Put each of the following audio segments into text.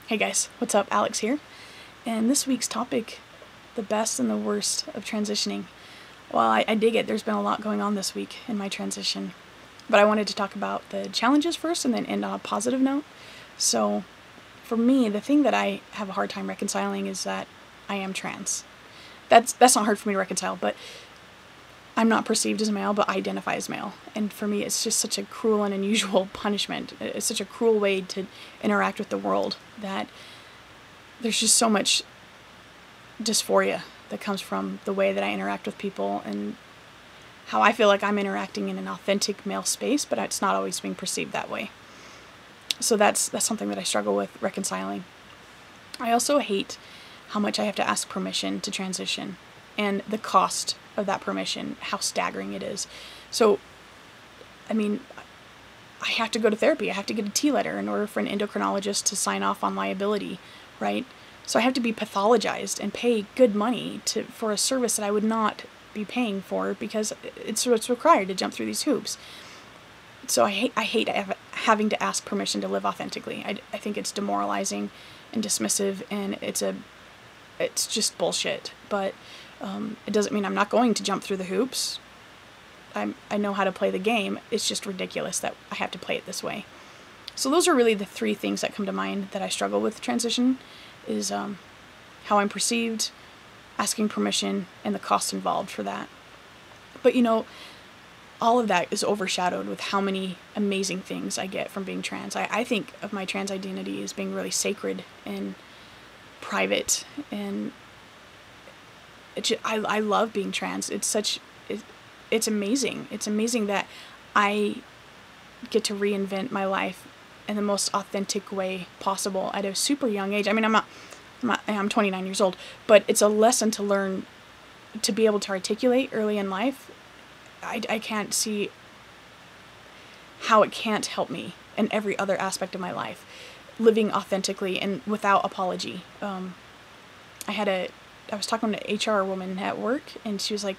Hey guys, what's up? Alex here. And this week's topic, the best and the worst of transitioning. Well, I dig it. There's been a lot going on this week in my transition. But I wanted to talk about the challenges first and then end on a positive note. So, for me, the thing that I have a hard time reconciling is that I am trans. That's not hard for me to reconcile, but I'm not perceived as male, but I identify as male. And for me, it's just such a cruel and unusual punishment. It's such a cruel way to interact with the world that there's just so much dysphoria that comes from the way that I interact with people and how I feel like I'm interacting in an authentic male space, but it's not always being perceived that way. So that's something that I struggle with reconciling. I also hate how much I have to ask permission to transition and the cost of that permission, how staggering it is. So, I mean, I have to go to therapy. I have to get a T letter in order for an endocrinologist to sign off on liability, right? So I have to be pathologized and pay good money for a service that I would not be paying for because it's what's required to jump through these hoops. So I hate having to ask permission to live authentically. I think it's demoralizing and dismissive, and it's just bullshit. But it doesn't mean I'm not going to jump through the hoops. I know how to play the game. It's just ridiculous that I have to play it this way. So those are really the three things that come to mind that I struggle with transition, is how I'm perceived, asking permission, and the cost involved for that. But you know, all of that is overshadowed with how many amazing things I get from being trans. I think of my trans identity as being really sacred and private, and I love being trans. It's amazing. It's amazing that I get to reinvent my life in the most authentic way possible at a super young age. I mean, I'm 29 years old, but it's a lesson to learn to be able to articulate early in life. I can't see how it can't help me in every other aspect of my life, living authentically and without apology. I was talking to an HR woman at work, and she was like,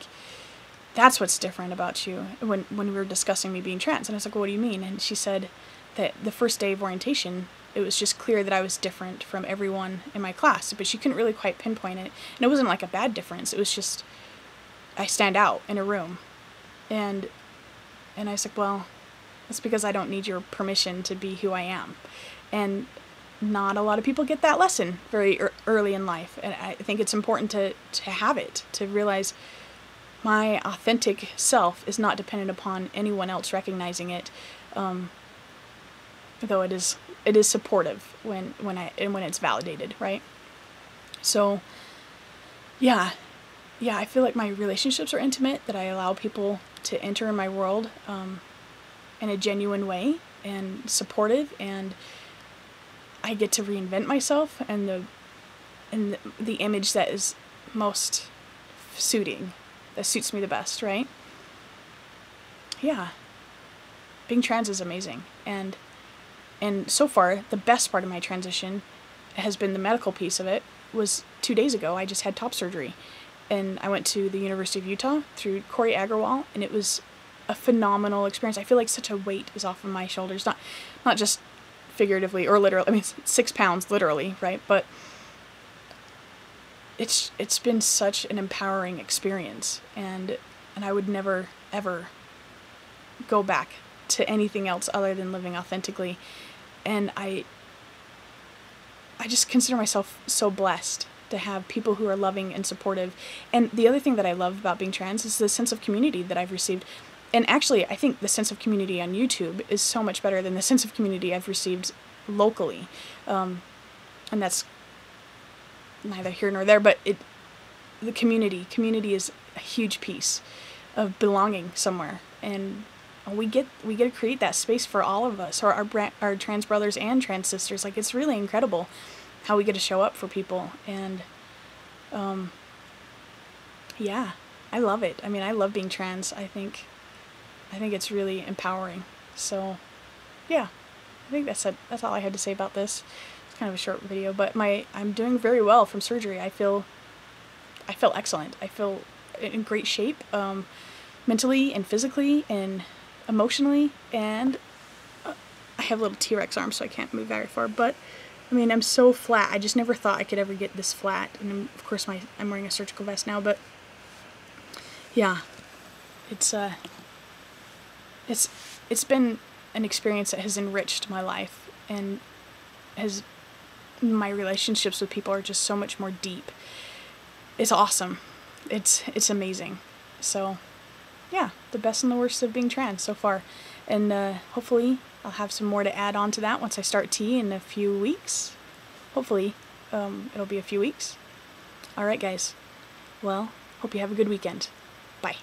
"That's what's different about you," when we were discussing me being trans. And I was like, "Well, what do you mean?" And she said that the first day of orientation, it was just clear that I was different from everyone in my class, but she couldn't really quite pinpoint it. And it wasn't like a bad difference. It was just, I stand out in a room. And I was like, well, that's because I don't need your permission to be who I am. And not a lot of people get that lesson very early in life. And I think it's important to have it, to realize my authentic self is not dependent upon anyone else recognizing it. Though it is supportive when it's validated, right? So, yeah, I feel like my relationships are intimate, that I allow people to enter in my world in a genuine way and supportive, and I get to reinvent myself and the image that is most suiting, that suits me the best, right? Yeah, being trans is amazing, and so far, the best part of my transition has been the medical piece of it. Was 2 days ago, I just had top surgery. And I went to the University of Utah through Corey Agarwal, and it was a phenomenal experience. I feel like such a weight is off of my shoulders, not just figuratively or literally. I mean, 6 pounds literally, right? But it's been such an empowering experience, and I would never ever go back to anything else other than living authentically. And I just consider myself so blessed to have people who are loving and supportive. And the other thing that I love about being trans is the sense of community that I've received. And actually, I think the sense of community on YouTube is so much better than the sense of community I've received locally. And that's neither here nor there, but the community is a huge piece of belonging somewhere. And we get to create that space for all of us, or our trans brothers and trans sisters. Like, it's really incredible how we get to show up for people. And yeah, I love it. I mean, I love being trans. I think it's really empowering. So yeah, I think that's all I had to say about this. It's kind of a short video, but I'm doing very well from surgery. I feel excellent. I feel in great shape, mentally and physically and emotionally, and I have little T-Rex arms, so I can't move very far, but I mean, I'm so flat. I just never thought I could ever get this flat. And of course I'm wearing a surgical vest now, but yeah, it's been an experience that has enriched my life, and my relationships with people are just so much more deep. It's awesome. It's amazing. So yeah, the best and the worst of being trans so far. And hopefully I'll have some more to add on to that once I start T in a few weeks. Hopefully it'll be a few weeks. Alright guys, well, hope you have a good weekend. Bye.